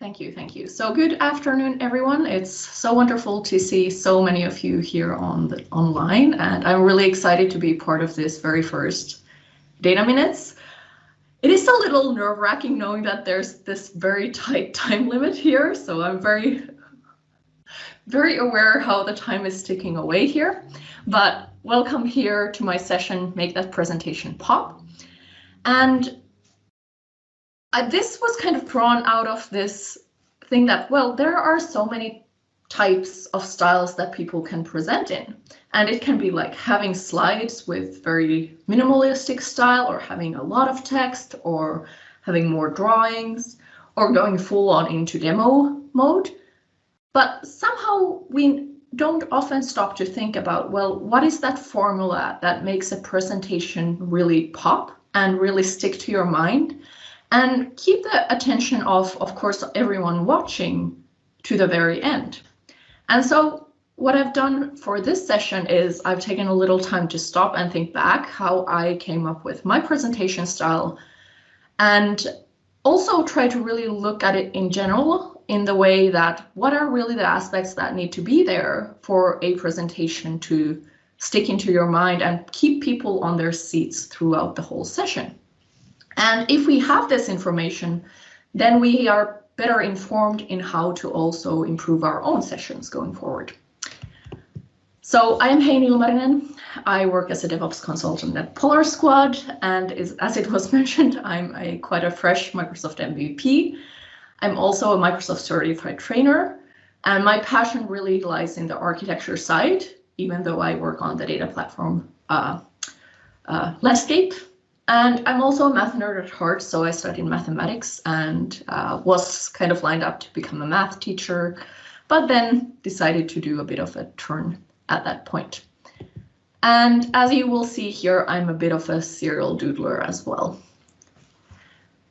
Thank you, thank you. So good afternoon, everyone. It's so wonderful to see so many of you here online, and I'm really excited to be part of this very first Data Minutes. It is a little nerve-wracking knowing that there's this very tight time limit here, so I'm very aware how the time is ticking away here. But welcome here to my session, Make That Presentation Pop. And this was kind of drawn out of this thing that, well, there are so many types of styles that people can present in. And it can be like having slides with very minimalistic style, or having a lot of text, or having more drawings, or going full on into demo mode. But somehow we don't often stop to think about, well, what is that formula that makes a presentation really pop and really stick to your mind and keep the attention of course, everyone watching to the very end. And so what I've done for this session is I've taken a little time to stop and think back how I came up with my presentation style, and also try to really look at it in general in the way that what are really the aspects that need to be there for a presentation to stick into your mind and keep people on their seats throughout the whole session. And if we have this information, then we are better informed in how to also improve our own sessions going forward. So I am Heini Ilmarinen. I work as a DevOps consultant at Polar Squad, and as it was mentioned, I'm quite a fresh Microsoft MVP. I'm also a Microsoft certified trainer, and my passion really lies in the architecture side, even though I work on the data platform landscape. And I'm also a math nerd at heart, so I studied mathematics and was kind of lined up to become a math teacher, but then decided to do a bit of a turn at that point. And as you will see here, I'm a bit of a serial doodler as well.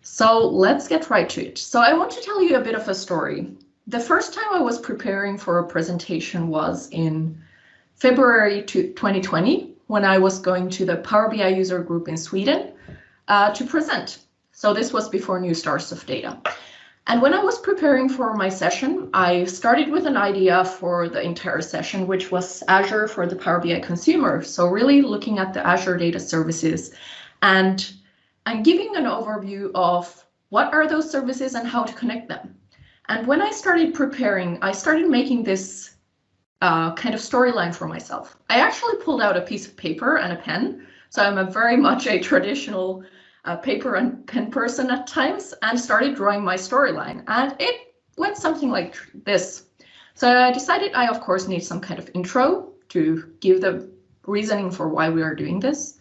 So let's get right to it. So I want to tell you a bit of a story. The first time I was preparing for a presentation was in February 2020, when I was going to the Power BI user group in Sweden to present. So this was before New Stars of Data. And when I was preparing for my session, I started with an idea for the entire session, which was Azure for the Power BI consumer. So really looking at the Azure data services and giving an overview of what are those services and how to connect them. And when I started preparing, I started making this kind of storyline for myself. I actually pulled out a piece of paper and a pen. So I'm very much a traditional paper and pen person at times, and started drawing my storyline. And it went something like this. So I decided I, of course, need some kind of intro to give the reasoning for why we are doing this.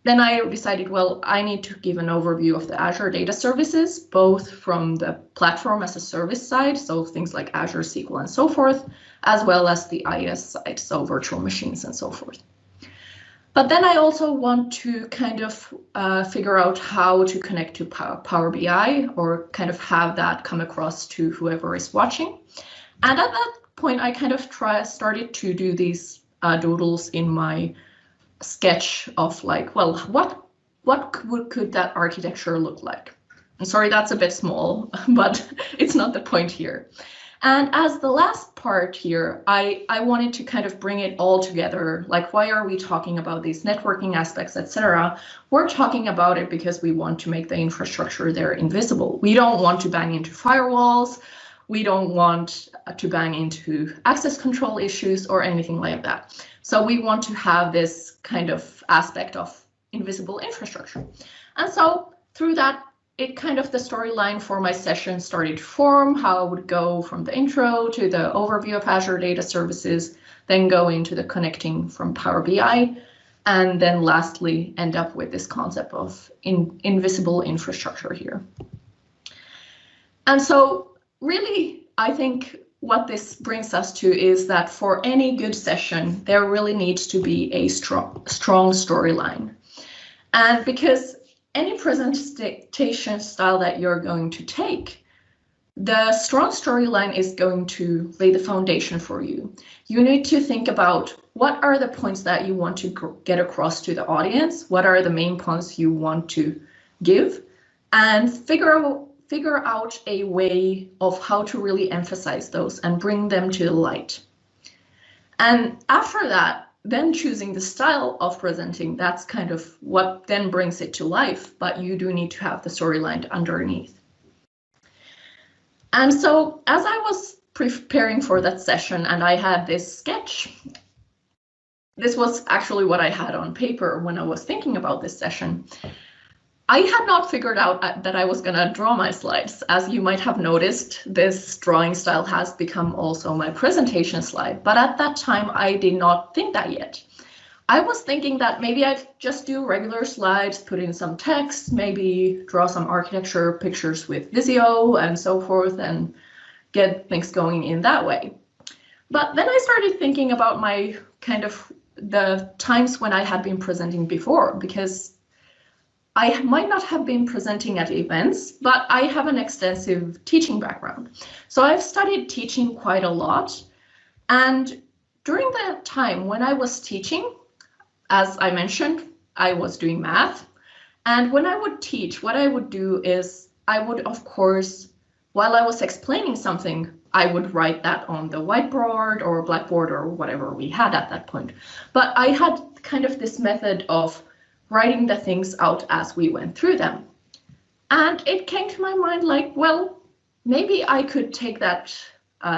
Then I decided, well, I need to give an overview of the Azure data services, both from the platform as a service side, so things like Azure SQL and so forth, as well as the IaaS side, so virtual machines and so forth. But then I also want to kind of figure out how to connect to Power BI, or kind of have that come across to whoever is watching. And at that point, I kind of started to do these doodles in my sketch of like, well, what could that architecture look like? I'm sorry, that's a bit small, but it's not the point here. And as the last part here, I wanted to kind of bring it all together. Like, why are we talking about these networking aspects, etc.? We're talking about it because we want to make the infrastructure there invisible. We don't want to bang into firewalls. We don't want to bang into access control issues or anything like that. So we want to have this kind of aspect of invisible infrastructure. And so through that, it kind of the storyline for my session started to form, how I would go from the intro to the overview of Azure data services, then go into the connecting from Power BI, and then lastly end up with this concept of invisible infrastructure here. And so really, I think what this brings us to is that for any good session, there really needs to be a strong storyline. And because any presentation style that you're going to take, the strong storyline is going to lay the foundation for you. You need to think about what are the points that you want to get across to the audience, what are the main points you want to give, and figure figure out a way of how to really emphasize those and bring them to the light. And after that, then choosing the style of presenting, that's kind of what then brings it to life, but you do need to have the storyline underneath. And so as I was preparing for that session and I had this sketch, this was actually what I had on paper when I was thinking about this session. I had not figured out that I was going to draw my slides. As you might have noticed, this drawing style has become also my presentation slide, but at that time I did not think that yet. I was thinking that maybe I'd just do regular slides, put in some text, maybe draw some architecture pictures with Visio and so forth, and get things going in that way. But then I started thinking about my kind of the times when I had been presenting before, because I might not have been presenting at events, but I have an extensive teaching background. So I've studied teaching quite a lot. And during that time when I was teaching, as I mentioned, I was doing math. And when I would teach, what I would do is I would, of course, while I was explaining something, I would write that on the whiteboard or blackboard or whatever we had at that point. But I had kind of this method of writing the things out as we went through them. And it came to my mind like, well, maybe I could take that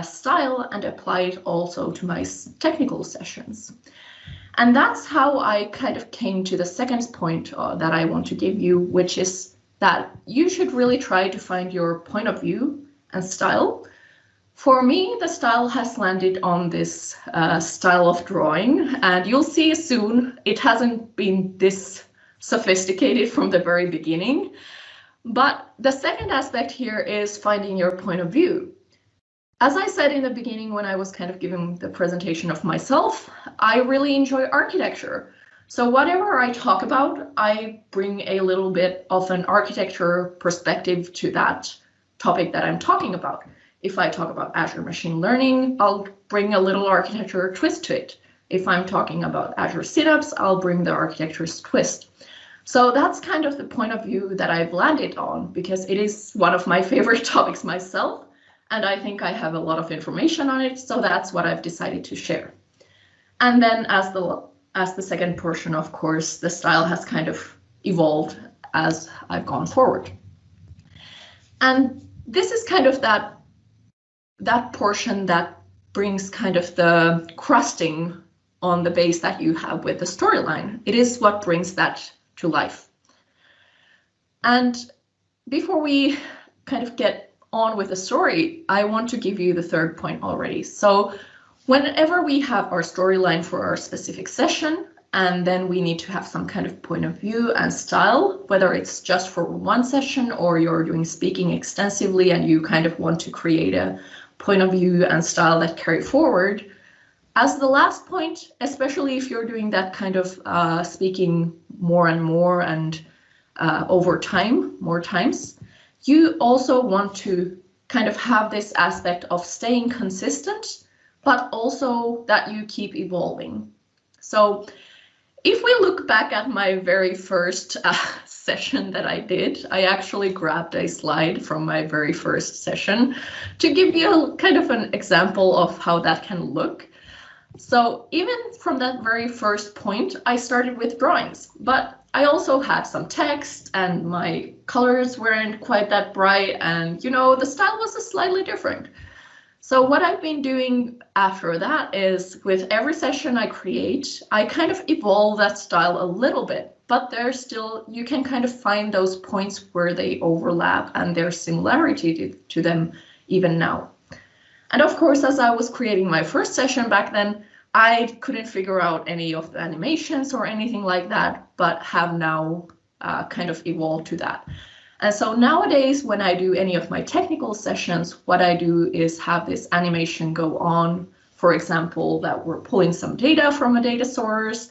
style and apply it also to my technical sessions. And that's how I kind of came to the second point that I want to give you, which is that you should really try to find your point of view and style. For me, the style has landed on this style of drawing, and you'll see soon it hasn't been this sophisticated from the very beginning. But the second aspect here is finding your point of view. As I said in the beginning when I was kind of giving the presentation of myself, I really enjoy architecture. So whatever I talk about, I bring a little bit of an architecture perspective to that topic that I'm talking about. If I talk about Azure Machine Learning, I'll bring a little architecture twist to it. If I'm talking about Azure Synapse, I'll bring the architecture's twist. So that's kind of the point of view that I've landed on, because it is one of my favorite topics myself, and I think I have a lot of information on it, so that's what I've decided to share. And then as the second portion, of course, the style has kind of evolved as I've gone forward. And this is kind of that portion that brings kind of the crusting on the base that you have with the storyline. It is what brings that to life. And before we kind of get on with the story, I want to give you the third point already. So whenever we have our storyline for our specific session, and then we need to have some kind of point of view and style, whether it's just for one session or you're doing speaking extensively and you kind of want to create a point of view and style that carry forward. As the last point, especially if you're doing that kind of speaking more and more and over time, more times, you also want to kind of have this aspect of staying consistent, but also that you keep evolving. So if we look back at my very first session that I did, I actually grabbed a slide from my very first session to give you a kind of an example of how that can look. So even from that very first point, I started with drawings, but I also had some text and my colors weren't quite that bright, and you know, the style was slightly different. So what I've been doing after that is with every session I create, I kind of evolve that style a little bit, but there's still, you can kind of find those points where they overlap and there's similarity to them even now. And of course, as I was creating my first session back then, I couldn't figure out any of the animations or anything like that, but have now kind of evolved to that. And so nowadays, when I do any of my technical sessions, what I do is have this animation go on. For example, that we're pulling some data from a data source,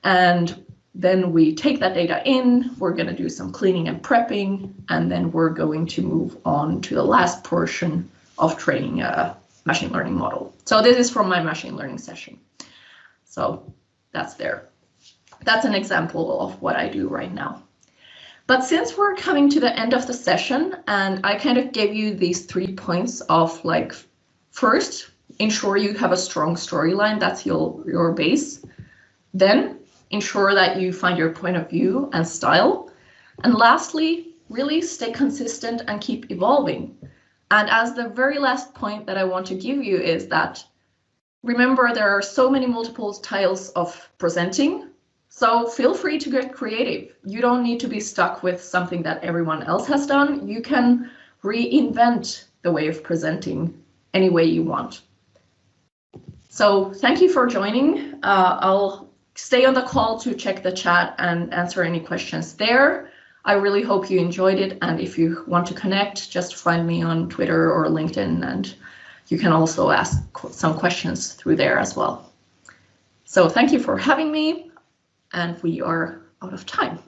and then we take that data in, we're going to do some cleaning and prepping, and then we're going to move on to the last portion of training a machine learning model. So this is from my machine learning session. So that's there. That's an example of what I do right now. But since we're coming to the end of the session, and I kind of gave you these 3 points of like, first, ensure you have a strong storyline, that's your base. Then ensure that you find your point of view and style. And lastly, really stay consistent and keep evolving. And as the very last point that I want to give you is that, remember, there are so many multiple styles of presenting. So feel free to get creative. You don't need to be stuck with something that everyone else has done. You can reinvent the way of presenting any way you want. So thank you for joining. I'll stay on the call to check the chat and answer any questions there. I really hope you enjoyed it. And if you want to connect, just find me on Twitter or LinkedIn, and you can also ask some questions through there as well. So thank you for having me. And we are out of time.